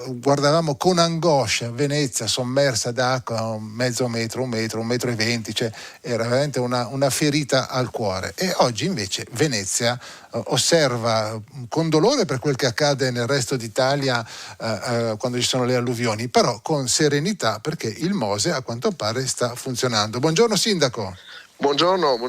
guardavamo con angoscia Venezia sommersa d'acqua mezzo metro, un metro e 20, cioè era veramente una ferita al cuore. E oggi invece Venezia osserva con dolore per quel che accade nel resto d'Italia quando ci sono le alluvioni, però con serenità perché il Mose a quanto pare sta funzionando. Buongiorno Sindaco. Buongiorno a lei.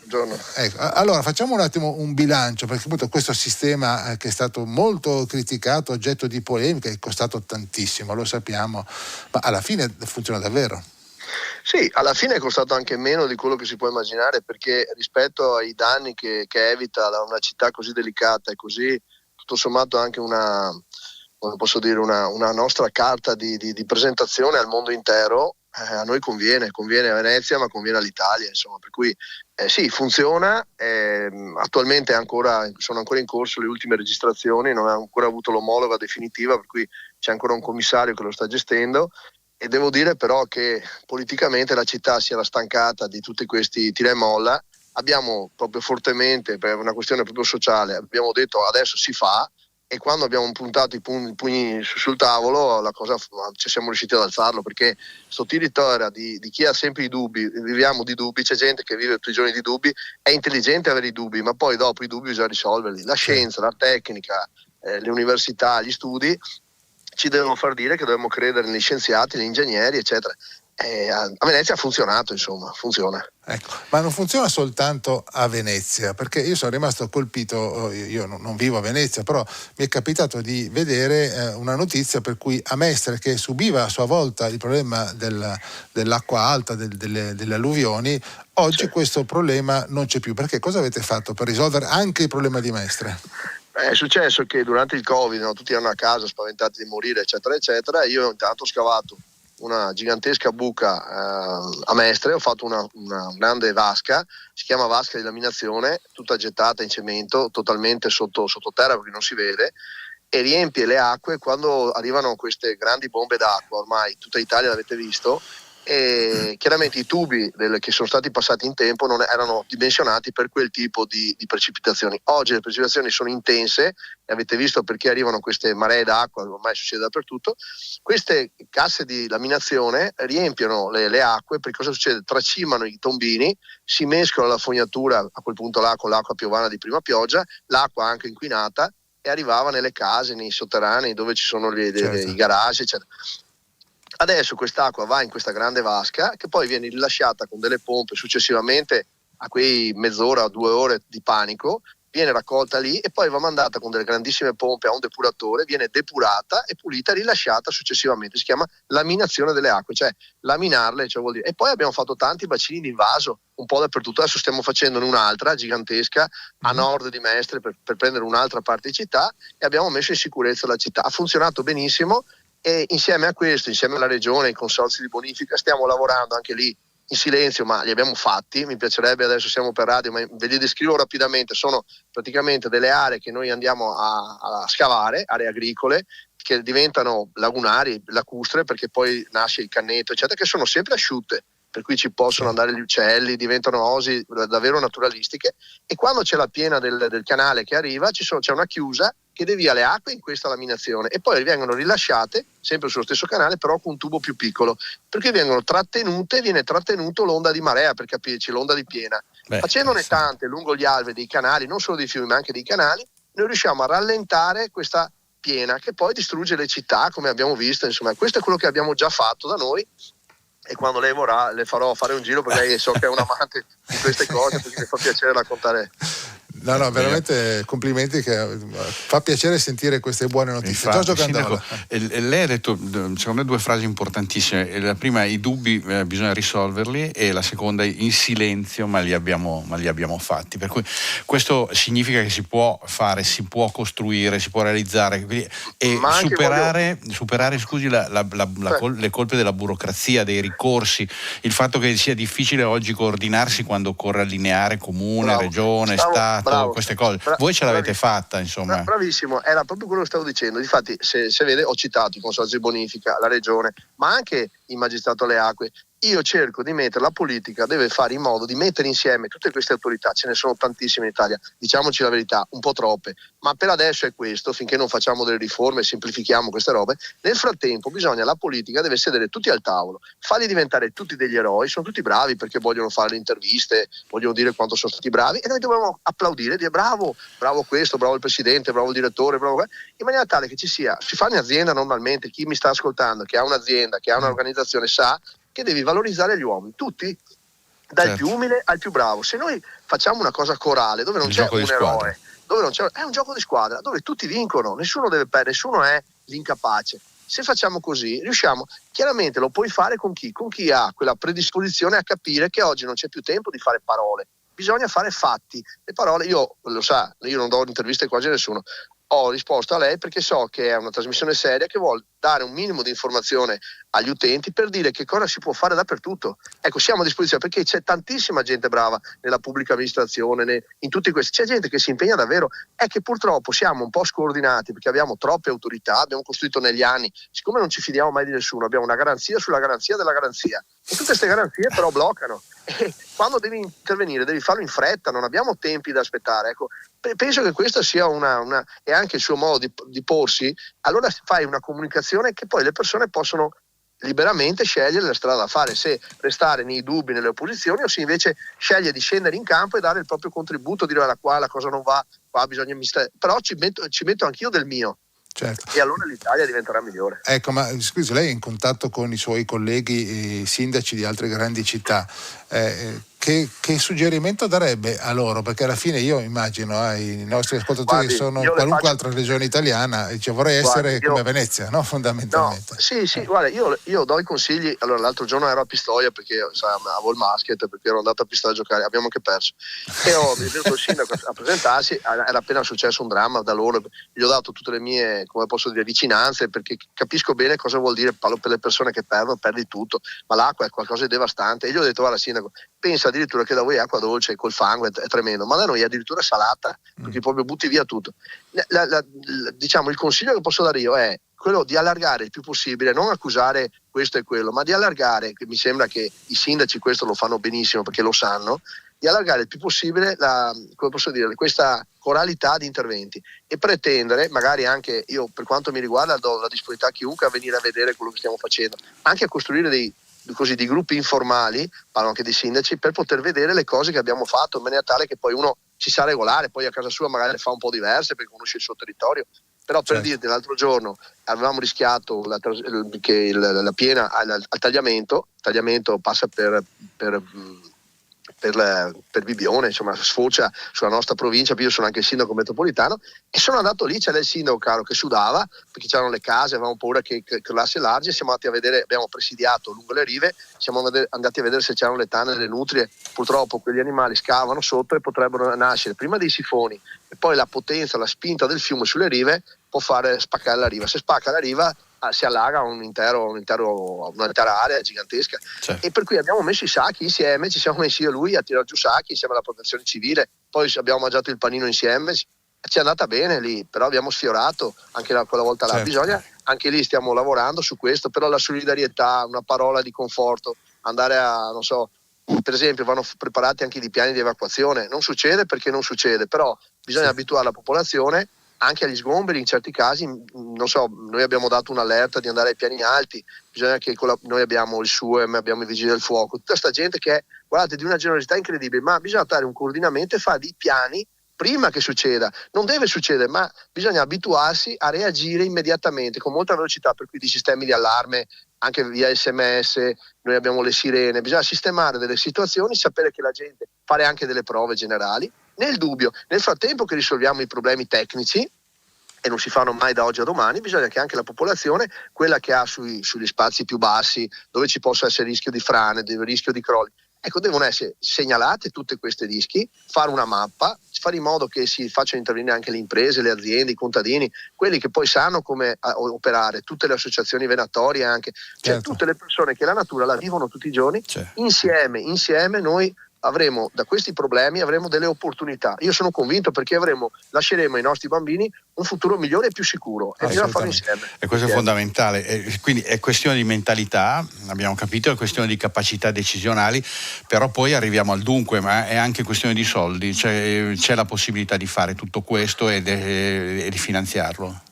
Buongiorno. Ecco, allora facciamo un attimo un bilancio, perché appunto questo sistema che è stato molto criticato, oggetto di polemica, è costato tantissimo, lo sappiamo, ma alla fine funziona davvero. Sì, alla fine è costato anche meno di quello che si può immaginare, perché rispetto ai danni che evita da una città così delicata e così tutto sommato anche una nostra carta di presentazione al mondo intero, a noi conviene a Venezia, ma conviene all'Italia, insomma, per cui sì, funziona, attualmente sono ancora in corso le ultime registrazioni, non ha ancora avuto l'omologa definitiva, per cui c'è ancora un commissario che lo sta gestendo, e devo dire però che politicamente la città si era stancata di tutti questi tira e molla. Abbiamo proprio fortemente, per una questione proprio sociale, abbiamo detto adesso si fa, e quando abbiamo puntato i pugni sul tavolo la cosa ci siamo riusciti ad alzarlo, perché sto territorio di chi ha sempre i dubbi, viviamo di dubbi, c'è gente che vive tutti i giorni di dubbi, è intelligente avere i dubbi, ma poi dopo i dubbi bisogna risolverli. La scienza, la tecnica, le università, gli studi ci devono far dire che dobbiamo credere negli scienziati, negli ingegneri, eccetera. A Venezia ha funzionato, insomma, funziona. Ecco, ma non funziona soltanto a Venezia, perché io sono rimasto colpito, io non vivo a Venezia, però mi è capitato di vedere una notizia per cui a Mestre, che subiva a sua volta il problema dell'acqua alta, delle alluvioni, oggi questo problema non c'è più. Perché cosa avete fatto per risolvere anche il problema di Mestre? È successo che durante il Covid, no, tutti erano a casa spaventati di morire, eccetera, eccetera. Io intanto ho scavato una gigantesca buca a Mestre, ho fatto una grande vasca, si chiama vasca di laminazione, tutta gettata in cemento, totalmente sottoterra perché non si vede, e riempie le acque quando arrivano queste grandi bombe d'acqua, ormai tutta Italia l'avete visto, e chiaramente i tubi che sono stati passati in tempo non erano dimensionati per quel tipo di precipitazioni. Oggi le precipitazioni sono intense, e avete visto perché arrivano queste maree d'acqua, ormai succede dappertutto. Queste casse di laminazione riempiono le acque, perché cosa succede? Tracimano i tombini, si mescola la fognatura a quel punto là con l'acqua piovana di prima pioggia, l'acqua anche inquinata, e arrivava nelle case, nei sotterranei dove ci sono i garage, eccetera. Adesso quest'acqua va in questa grande vasca, che poi viene rilasciata con delle pompe successivamente a quei mezz'ora, 2 ore di panico, viene raccolta lì e poi va mandata con delle grandissime pompe a un depuratore, viene depurata e pulita e rilasciata successivamente. Si chiama laminazione delle acque, cioè laminarle, cioè vuol dire. E poi abbiamo fatto tanti bacini di invaso, un po' dappertutto. Adesso stiamo facendone un'altra gigantesca a nord di Mestre per prendere un'altra parte di città, e abbiamo messo in sicurezza la città. Ha funzionato benissimo. E insieme a questo, insieme alla regione, ai consorzi di bonifica, stiamo lavorando anche lì in silenzio, ma li abbiamo fatti. Mi piacerebbe, adesso siamo per radio, ma ve li descrivo rapidamente. Sono praticamente delle aree che noi andiamo a scavare, aree agricole, che diventano lagunari, lacustre, perché poi nasce il canneto, eccetera, che sono sempre asciutte, per cui ci possono andare gli uccelli, diventano osi davvero naturalistiche, e quando c'è la piena del canale che arriva c'è una chiusa che devia le acque in questa laminazione, e poi vengono rilasciate sempre sullo stesso canale, però con un tubo più piccolo, perché viene trattenuto l'onda di marea, per capirci, l'onda di piena. Facendone tante lungo gli alvei dei canali, non solo dei fiumi ma anche dei canali, noi riusciamo a rallentare questa piena che poi distrugge le città, come abbiamo visto. Insomma, questo è quello che abbiamo già fatto da noi, e quando lei vorrà le farò fare un giro, perché lei so che è un amante di queste cose, perché mi fa piacere raccontare. No, veramente complimenti, che fa piacere sentire queste buone notizie. Infatti, Sindaco, lei ha detto secondo me 2 frasi importantissime. La prima, i dubbi bisogna risolverli, e la seconda, in silenzio ma li abbiamo fatti. Per cui questo significa che si può fare, si può costruire, si può realizzare, e superare scusi, le colpe della burocrazia, dei ricorsi, il fatto che sia difficile oggi coordinarsi quando occorre allineare comune, regione, Stato. Queste cose, voi ce l'avete fatta, insomma. Bravissimo, era proprio quello che stavo dicendo. Difatti, se vede, ho citato i consorzi di bonifica, la regione, ma anche il magistrato alle acque. Io cerco di mettere, la politica deve fare in modo di mettere insieme tutte queste autorità, ce ne sono tantissime in Italia, diciamoci la verità, un po' troppe, ma per adesso è questo, finché non facciamo delle riforme e semplifichiamo queste robe. Nel frattempo la politica deve sedere tutti al tavolo, farli diventare tutti degli eroi, sono tutti bravi perché vogliono fare le interviste, vogliono dire quanto sono stati bravi, e noi dobbiamo applaudire, dire bravo questo, bravo il presidente, bravo il direttore, in maniera tale che si fa in azienda normalmente, chi mi sta ascoltando, che ha un'azienda, che ha un'organizzazione, sa che devi valorizzare gli uomini, tutti, dal più umile al più bravo. Se noi facciamo una cosa corale, dove non c'è un eroe, dove non c'è, è un gioco di squadra, dove tutti vincono, nessuno deve perdere, nessuno è l'incapace. Se facciamo così, riusciamo, chiaramente lo puoi fare con chi? Con chi ha quella predisposizione a capire che oggi non c'è più tempo di fare parole, bisogna fare fatti. Le parole, io lo sa, io non do interviste quasi a nessuno, ho risposto a lei perché so che è una trasmissione seria che vuole dare un minimo di informazione agli utenti per dire che cosa si può fare dappertutto. Ecco, siamo a disposizione perché c'è tantissima gente brava nella pubblica amministrazione, in tutti questi, c'è gente che si impegna davvero, è che purtroppo siamo un po' scordinati perché abbiamo troppe autorità, abbiamo costruito negli anni, siccome non ci fidiamo mai di nessuno, abbiamo una garanzia sulla garanzia della garanzia e tutte queste garanzie però bloccano e quando devi intervenire devi farlo in fretta, non abbiamo tempi da aspettare. Ecco, penso che questa sia una e anche il suo modo di porsi, allora fai una comunicazione che poi le persone possono liberamente scegliere la strada da fare, se restare nei dubbi, nelle opposizioni, o se invece sceglie di scendere in campo e dare il proprio contributo, dire qua la cosa non va, qua bisogna però ci metto anch'io del mio. Certo. E allora l'Italia diventerà migliore. Ecco, ma scusi, lei è in contatto con i suoi colleghi sindaci di altre grandi città, che suggerimento darebbe a loro? Perché alla fine io immagino ai nostri ascoltatori che sono in qualunque altra regione italiana, vorrei essere come Venezia, no? Fondamentalmente. No, sì, guarda, io do i consigli. Allora, l'altro giorno ero a Pistoia perché avevo il basket, perché ero andato a Pistoia a giocare, abbiamo anche perso. E mi è venuto il sindaco a presentarsi, era appena successo un dramma da loro, gli ho dato tutte le mie, come posso dire, vicinanze, perché capisco bene cosa vuol dire per le persone che perdono, perdi tutto, ma l'acqua è qualcosa di devastante. E gli ho detto, guarda sindaco, pensa addirittura che da voi è acqua dolce col fango, è tremendo, ma da noi è addirittura salata, perché proprio butti via tutto. Diciamo, il consiglio che posso dare io è quello di allargare il più possibile, non accusare questo e quello, ma di allargare, che mi sembra che i sindaci questo lo fanno benissimo perché lo sanno, di allargare il più possibile come posso dire, questa coralità di interventi e pretendere, magari anche io per quanto mi riguarda do la disponibilità a chiunque a venire a vedere quello che stiamo facendo, anche a costruire dei gruppi informali, parlo anche dei sindaci, per poter vedere le cose che abbiamo fatto in maniera tale che poi uno si sa regolare, poi a casa sua magari le fa un po' diverse perché conosce il suo territorio, però per dirti, l'altro giorno avevamo rischiato che la piena al tagliamento passa per Bibione, insomma sfocia sulla nostra provincia, io sono anche il sindaco metropolitano e sono andato lì, c'era il sindaco caro che sudava perché c'erano le case, avevamo paura che crollasse l'argine, siamo andati a vedere, abbiamo presidiato lungo le rive, siamo andati a vedere se c'erano le tane e le nutrie, purtroppo quegli animali scavano sotto e potrebbero nascere prima dei sifoni e poi la potenza, la spinta del fiume sulle rive può fare spaccare la riva, se spacca la riva si allaga un'intera area gigantesca, certo. E per cui abbiamo messo i sacchi insieme, ci siamo messi io e lui a tirare giù sacchi insieme alla protezione civile, poi abbiamo mangiato il panino insieme, ci è andata bene lì, però abbiamo sfiorato anche quella volta là, certo. Bisogna, anche lì stiamo lavorando su questo, però la solidarietà, una parola di conforto, andare a, non so, per esempio vanno preparati anche dei piani di evacuazione, non succede perché non succede, però bisogna abituare la popolazione anche agli sgomberi in certi casi, non so, noi abbiamo dato un'allerta di andare ai piani alti, bisogna che noi abbiamo il SUEM, abbiamo i vigili del fuoco, tutta sta gente che è, guardate, di una generosità incredibile, ma bisogna dare un coordinamento e fare dei piani prima che succeda, non deve succedere, ma bisogna abituarsi a reagire immediatamente con molta velocità, per cui di sistemi di allarme, anche via SMS, noi abbiamo le sirene, bisogna sistemare delle situazioni, sapere che la gente, fare anche delle prove generali, nel dubbio, nel frattempo che risolviamo i problemi tecnici, e non si fanno mai da oggi a domani, bisogna che anche la popolazione, quella che ha sugli spazi più bassi, dove ci possa essere rischio di frane, rischio di crolli, ecco, devono essere segnalate tutte queste rischi, fare una mappa, fare in modo che si facciano intervenire anche le imprese, le aziende, i contadini, quelli che poi sanno come operare, tutte le associazioni venatorie anche, cioè certo. Tutte le persone che la natura la vivono tutti i giorni, certo. Insieme noi avremo da questi problemi avremo delle opportunità. Io sono convinto, perché lasceremo ai nostri bambini un futuro migliore e più sicuro, e bisogna farlo insieme. E questo è fondamentale, quindi è questione di mentalità, abbiamo capito, è questione di capacità decisionali, però poi arriviamo al dunque, ma è anche questione di soldi, cioè c'è la possibilità di fare tutto questo e di finanziarlo.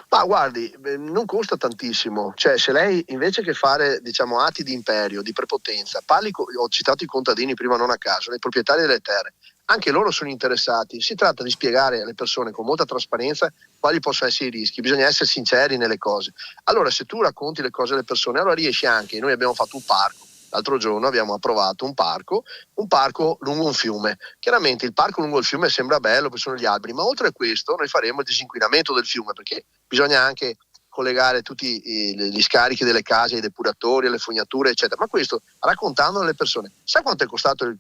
Ma guardi, non costa tantissimo, cioè se lei invece che fare atti di imperio, di prepotenza, ho citato i contadini prima non a caso, i proprietari delle terre, anche loro sono interessati, si tratta di spiegare alle persone con molta trasparenza quali possono essere i rischi, bisogna essere sinceri nelle cose. Allora se tu racconti le cose alle persone, allora riesci anche, noi abbiamo fatto un parco, l'altro giorno abbiamo approvato un parco lungo un fiume. Chiaramente il parco lungo il fiume sembra bello perché sono gli alberi, ma oltre a questo noi faremo il disinquinamento del fiume, perché bisogna anche collegare tutti gli scarichi delle case, i depuratori, alle fognature, eccetera. Ma questo raccontando alle persone. Sa quanto è costato,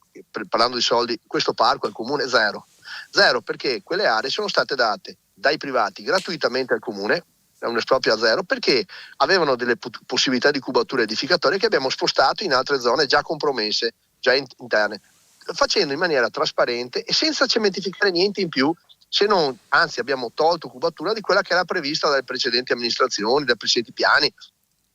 parlando di soldi, questo parco al comune? Zero, perché quelle aree sono state date dai privati gratuitamente al comune, è un esproprio a zero, perché avevano delle possibilità di cubature edificatorie che abbiamo spostato in altre zone già compromesse, già interne, facendo in maniera trasparente e senza cementificare niente in più, se non, anzi abbiamo tolto cubatura di quella che era prevista dalle precedenti amministrazioni, dai precedenti piani,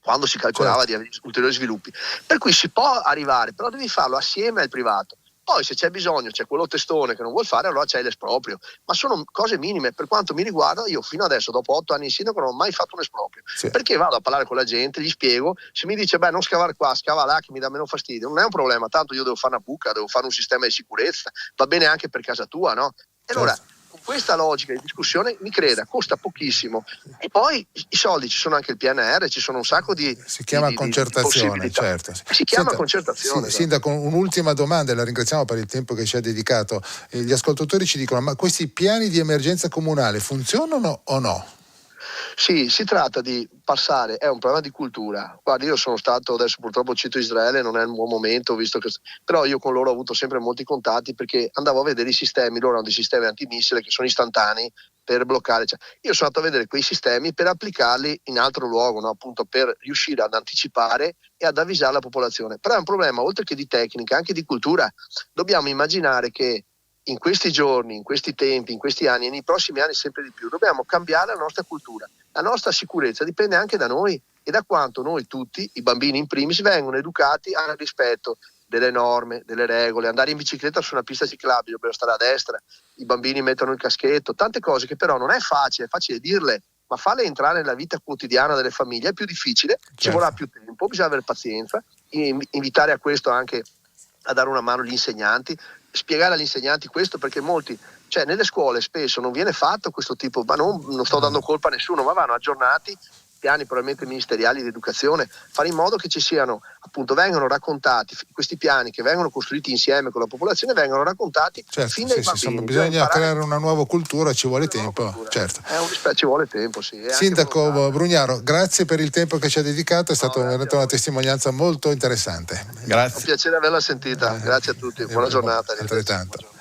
quando si calcolava di avere ulteriori sviluppi. Per cui si può arrivare, però devi farlo assieme al privato. Poi se c'è bisogno, c'è quello testone che non vuol fare, allora c'è l'esproprio, ma sono cose minime. Per quanto mi riguarda, io fino adesso, dopo 8 anni in sindaco, non ho mai fatto un esproprio, perché vado a parlare con la gente, gli spiego, se mi dice non scavare qua, scava là che mi dà meno fastidio, non è un problema, tanto io devo fare una buca, devo fare un sistema di sicurezza, va bene anche per casa tua, no? E allora con questa logica di discussione, mi creda, costa pochissimo, e poi i soldi, ci sono anche il PNR, ci sono un sacco di si chiama concertazione, certo. Si chiama concertazione. Sindaco, un'ultima domanda, e la ringraziamo per il tempo che ci ha dedicato. Gli ascoltatori ci dicono: ma questi piani di emergenza comunale funzionano o no? Sì, si tratta di passare, è un problema di cultura. Guardi, io sono stato, adesso purtroppo cito Israele, non è un buon momento, visto che, però io con loro ho avuto sempre molti contatti, perché andavo a vedere i sistemi, loro hanno dei sistemi antimissile che sono istantanei per bloccare. Io sono andato a vedere quei sistemi per applicarli in altro luogo, no? Appunto per riuscire ad anticipare e ad avvisare la popolazione. Però è un problema, oltre che di tecnica, anche di cultura. Dobbiamo immaginare che in questi giorni, in questi tempi, in questi anni e nei prossimi anni sempre di più, dobbiamo cambiare la nostra cultura. La nostra sicurezza dipende anche da noi e da quanto noi tutti, i bambini in primis, vengono educati al rispetto delle norme, delle regole, andare in bicicletta su una pista ciclabile, dobbiamo stare a destra, i bambini mettono il caschetto, tante cose che però non è facile dirle, ma farle entrare nella vita quotidiana delle famiglie è più difficile, ci vorrà più tempo, bisogna avere pazienza, invitare a questo anche a dare una mano agli insegnanti, spiegare agli insegnanti questo, perché molti, nelle scuole spesso non viene fatto questo tipo, ma non sto dando colpa a nessuno, ma vanno aggiornati piani probabilmente ministeriali di educazione, fare in modo che ci siano, appunto, vengano raccontati questi piani che vengono costruiti insieme con la popolazione, vengono raccontati fin dai bambini. Bisogna creare una nuova cultura, ci vuole tempo. Certo. Ci vuole tempo, sì. Sindaco Brugnaro, grazie per il tempo che ci ha dedicato, è stata veramente una testimonianza molto interessante. Grazie. Un piacere averla sentita, grazie a tutti, buona giornata. Altrettanto.